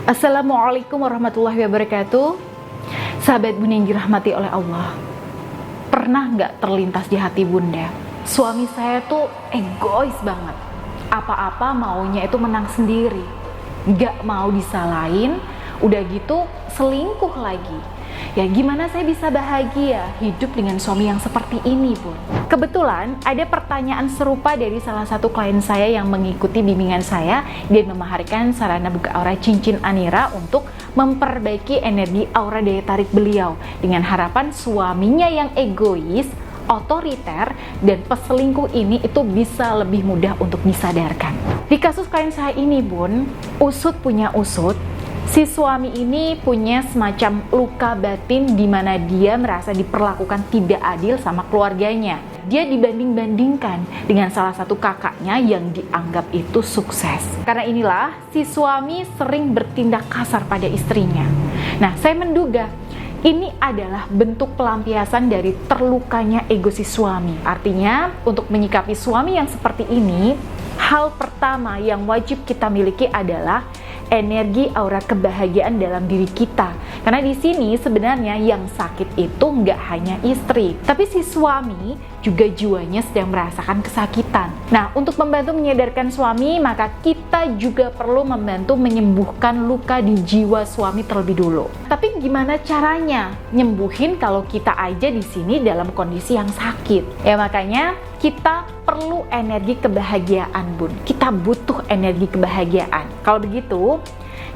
Assalamualaikum warahmatullahi wabarakatuh. Sahabat Bunda yang dirahmati oleh Allah, pernah nggak terlintas di hati Bunda, suami saya tuh egois banget, apa-apa maunya itu menang sendiri, nggak mau disalahin, udah gitu selingkuh lagi. Ya gimana saya bisa bahagia hidup dengan suami yang seperti ini, Bun? Kebetulan ada pertanyaan serupa dari salah satu klien saya yang mengikuti bimbingan saya dan memaharkan sarana buka aura cincin Anira untuk memperbaiki energi aura daya tarik beliau dengan harapan suaminya yang egois, otoriter, dan peselingkuh ini itu bisa lebih mudah untuk disadarkan. Di kasus klien saya ini, Bun, usut punya usut, si suami ini punya semacam luka batin di mana dia merasa diperlakukan tidak adil sama keluarganya. Dia dibanding-bandingkan dengan salah satu kakaknya yang dianggap itu sukses. Karena inilah si suami sering bertindak kasar pada istrinya. Nah, saya menduga ini adalah bentuk pelampiasan dari terlukanya ego si suami. Artinya, untuk menyikapi suami yang seperti ini, hal pertama yang wajib kita miliki adalah energi aura kebahagiaan dalam diri kita. Karena di sini sebenarnya yang sakit itu nggak hanya istri, tapi si suami juga jiwanya sedang merasakan kesakitan. Nah, untuk membantu menyadarkan suami, maka kita juga perlu membantu menyembuhkan luka di jiwa suami terlebih dulu. Tapi gimana caranya nyembuhin kalau kita aja di sini dalam kondisi yang sakit? Ya makanya kita perlu energi kebahagiaan, Bun. Kita butuh energi kebahagiaan. Kalau begitu,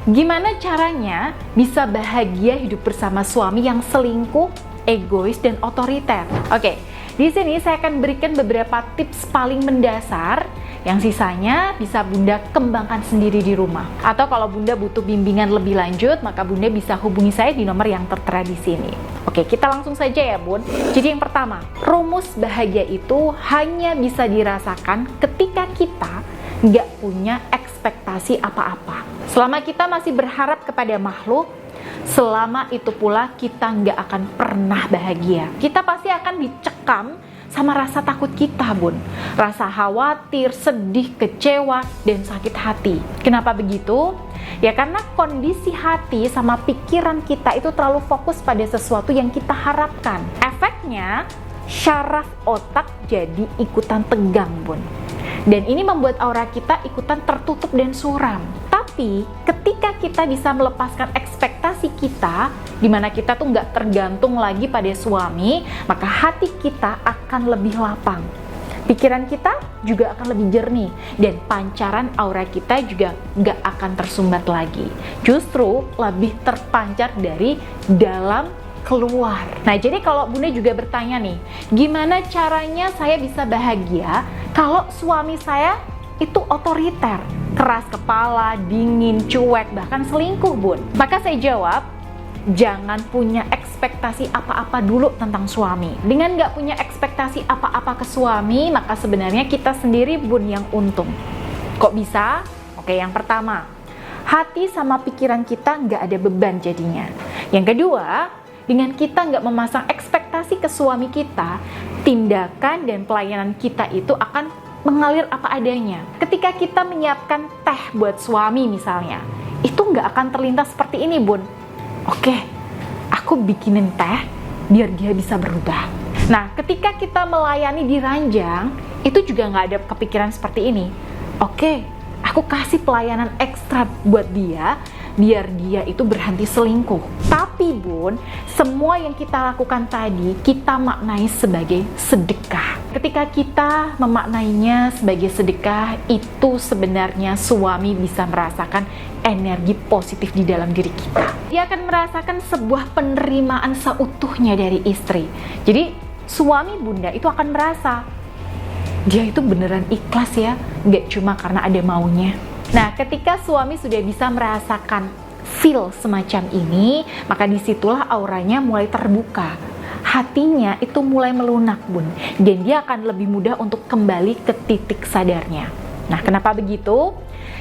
gimana caranya bisa bahagia hidup bersama suami yang selingkuh, egois, dan otoriter? Oke, di sini saya akan berikan beberapa tips paling mendasar yang sisanya bisa Bunda kembangkan sendiri di rumah. Atau kalau Bunda butuh bimbingan lebih lanjut, maka Bunda bisa hubungi saya di nomor yang tertera di sini. Oke, kita langsung saja ya, Bun. Jadi yang pertama, rumus bahagia itu hanya bisa dirasakan ketika kita nggak punya ekspektasi apa-apa. Selama kita masih berharap kepada makhluk, selama itu pula kita nggak akan pernah bahagia. Kita pasti akan dicekam sama rasa takut kita, Bun. Rasa khawatir, sedih, kecewa, dan sakit hati. Kenapa begitu? Ya karena kondisi hati sama pikiran kita itu terlalu fokus pada sesuatu yang kita harapkan. Efeknya, syaraf otak jadi ikutan tegang, Bun. Dan ini membuat aura kita ikutan tertutup dan suram. Tapi ketika kita bisa melepaskan ekspektasi kita, di mana kita tuh nggak tergantung lagi pada suami, maka hati kita akan lebih lapang. Pikiran kita juga akan lebih jernih, dan pancaran aura kita juga nggak akan tersumbat lagi. Justru lebih terpancar dari dalam keluar. Nah, jadi kalau Bunda juga bertanya nih, gimana caranya saya bisa bahagia kalau suami saya itu otoriter, keras kepala, dingin, cuek, bahkan selingkuh, Bun? Maka saya jawab, jangan punya ekspektasi apa-apa dulu tentang suami. Dengan nggak punya ekspektasi apa-apa ke suami, maka sebenarnya kita sendiri, Bun, yang untung. Kok bisa? Oke, yang pertama, hati sama pikiran kita nggak ada beban jadinya. Yang kedua, dengan kita nggak memasang ekspektasi ke suami kita, tindakan dan pelayanan kita itu akan mengalir apa adanya. Ketika kita menyiapkan teh buat suami misalnya, itu nggak akan terlintas seperti ini, Bun. Oke, aku bikinin teh biar dia bisa berubah. Nah, ketika kita melayani di ranjang, itu juga nggak ada kepikiran seperti ini. Oke, aku kasih pelayanan ekstra buat dia, biar dia itu berhenti selingkuh. Tapi, Bun, semua yang kita lakukan tadi, kita maknai sebagai sedekah. Ketika kita memaknainya sebagai sedekah, itu sebenarnya suami bisa merasakan energi positif di dalam diri kita. Dia akan merasakan sebuah penerimaan seutuhnya dari istri. Jadi, suami Bunda itu akan merasa, dia itu beneran ikhlas ya, nggak cuma karena ada maunya. Nah, ketika suami sudah bisa merasakan feel semacam ini, maka disitulah auranya mulai terbuka. Hatinya itu mulai melunak, Bun. Dan dia akan lebih mudah untuk kembali ke titik sadarnya. Nah, kenapa begitu?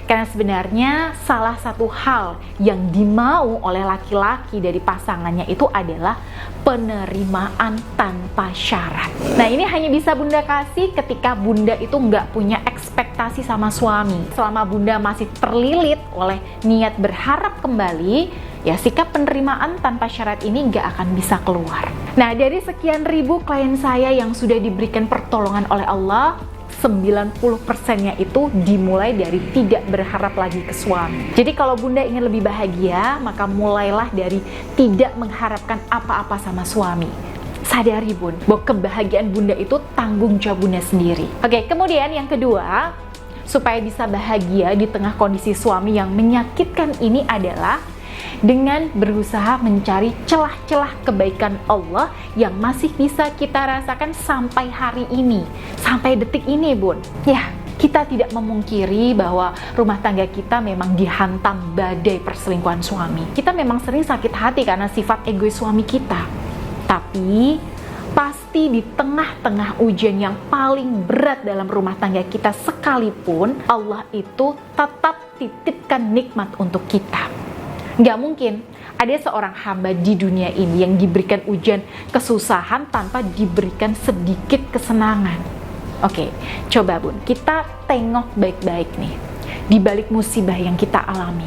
Karena sebenarnya salah satu hal yang dimau oleh laki-laki dari pasangannya itu adalah penerimaan tanpa syarat. Nah, ini hanya bisa Bunda kasih ketika Bunda itu nggak punya ekspektasi sama suami. Selama Bunda masih terlilit oleh niat berharap kembali, ya sikap penerimaan tanpa syarat ini nggak akan bisa keluar. Nah, dari sekian ribu klien saya yang sudah diberikan pertolongan oleh Allah, 90%-nya itu dimulai dari tidak berharap lagi ke suami. Jadi kalau Bunda ingin lebih bahagia, maka mulailah dari tidak mengharapkan apa-apa sama suami. Sadari Bun, bahwa kebahagiaan Bunda itu tanggung jawab Bunda sendiri. Oke, kemudian yang kedua, supaya bisa bahagia di tengah kondisi suami yang menyakitkan ini adalah dengan berusaha mencari celah-celah kebaikan Allah yang masih bisa kita rasakan sampai hari ini, sampai detik ini Bun. Ya, kita tidak memungkiri bahwa rumah tangga kita memang dihantam badai perselingkuhan suami. Kita memang sering sakit hati karena sifat egois suami kita. Tapi pasti di tengah-tengah ujian yang paling berat dalam rumah tangga kita sekalipun, Allah itu tetap titipkan nikmat untuk kita. Nggak mungkin ada seorang hamba di dunia ini yang diberikan ujian kesusahan tanpa diberikan sedikit kesenangan. Oke, coba Bun, kita tengok baik-baik nih. Di balik musibah yang kita alami,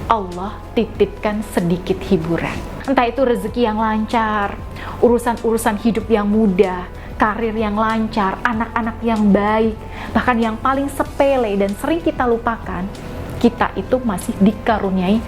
Allah titipkan sedikit hiburan. Entah itu rezeki yang lancar, urusan-urusan hidup yang mudah, karir yang lancar, anak-anak yang baik, bahkan yang paling sepele dan sering kita lupakan, kita itu masih dikaruniai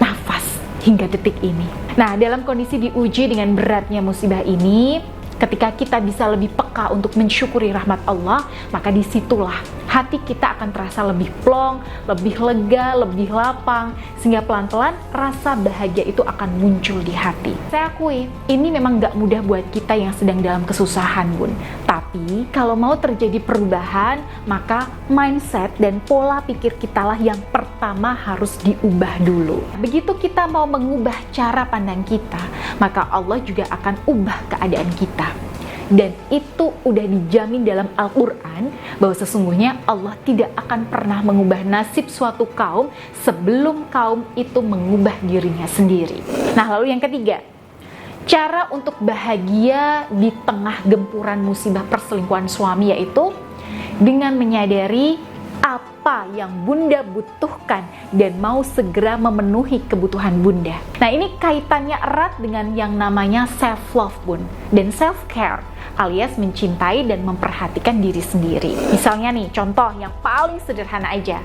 nafas hingga detik ini. Nah, dalam kondisi diuji dengan beratnya musibah ini, ketika kita bisa lebih peka untuk mensyukuri rahmat Allah, maka disitulah hati kita akan terasa lebih plong, lebih lega, lebih lapang, sehingga pelan-pelan rasa bahagia itu akan muncul di hati. Saya akui, ini memang gak mudah buat kita yang sedang dalam kesusahan Bun. Tapi kalau mau terjadi perubahan, maka mindset dan pola pikir kita lah yang pertama harus diubah dulu. Begitu kita mau mengubah cara pandang kita, maka Allah juga akan ubah keadaan kita. Dan itu udah dijamin dalam Al-Quran bahwa sesungguhnya Allah tidak akan pernah mengubah nasib suatu kaum sebelum kaum itu mengubah dirinya sendiri. Nah, lalu yang ketiga, cara untuk bahagia di tengah gempuran musibah perselingkuhan suami yaitu dengan menyadari apa yang Bunda butuhkan dan mau segera memenuhi kebutuhan Bunda. Nah, ini kaitannya erat dengan yang namanya self-love Bun, dan self-care alias mencintai dan memperhatikan diri sendiri. Misalnya nih, contoh yang paling sederhana aja.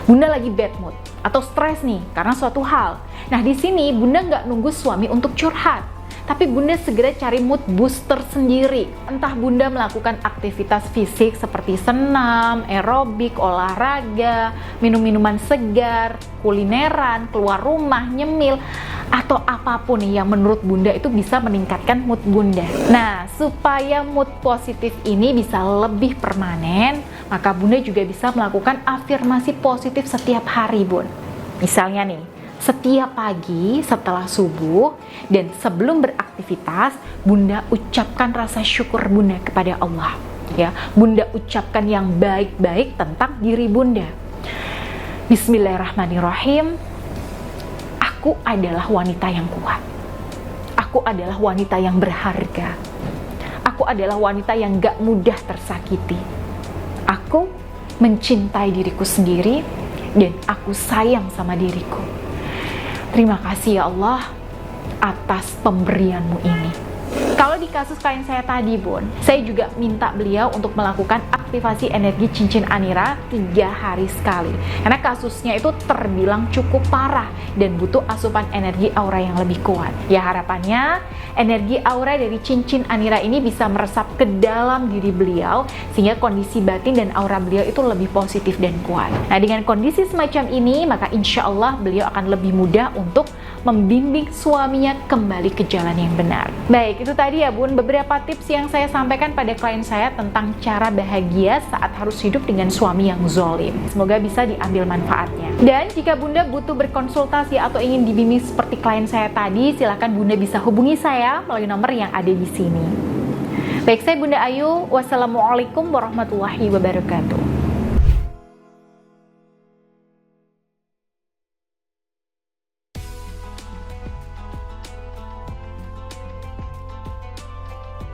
Bunda lagi bad mood atau stres nih karena suatu hal. Nah, di sini Bunda nggak nunggu suami untuk curhat, tapi Bunda segera cari mood booster sendiri. Entah Bunda melakukan aktivitas fisik seperti senam, aerobik, olahraga, minum minuman segar, kulineran, keluar rumah, nyemil, atau apapun yang menurut Bunda itu bisa meningkatkan mood Bunda. Nah, supaya mood positif ini bisa lebih permanen, maka Bunda juga bisa melakukan afirmasi positif setiap hari Bun. Misalnya nih, setiap pagi setelah subuh dan sebelum beraktivitas, Bunda ucapkan rasa syukur Bunda kepada Allah. Ya, Bunda ucapkan yang baik-baik tentang diri Bunda. Bismillahirrahmanirrahim. Aku adalah wanita yang kuat. Aku adalah wanita yang berharga. Aku adalah wanita yang gak mudah tersakiti. Aku mencintai diriku sendiri dan aku sayang sama diriku. Terima kasih ya Allah atas pemberianmu ini. Kalau di kasus klien saya tadi Bun, saya juga minta beliau untuk melakukan aktivasi energi cincin Anira 3 hari sekali. Karena kasusnya itu terbilang cukup parah dan butuh asupan energi aura yang lebih kuat. Ya, harapannya energi aura dari cincin Anira ini bisa meresap ke dalam diri beliau sehingga kondisi batin dan aura beliau itu lebih positif dan kuat. Nah, dengan kondisi semacam ini, maka insya Allah beliau akan lebih mudah untuk membimbing suaminya kembali ke jalan yang benar. Baik, itu tadi ya Bun, beberapa tips yang saya sampaikan pada klien saya tentang cara bahagia saat harus hidup dengan suami yang zolim. Semoga bisa diambil manfaatnya. Dan jika Bunda butuh berkonsultasi atau ingin dibimbing seperti klien saya tadi, silahkan Bunda bisa hubungi saya melalui nomor yang ada di sini. Baik, saya Bunda Ayu. Wassalamualaikum warahmatullahi wabarakatuh.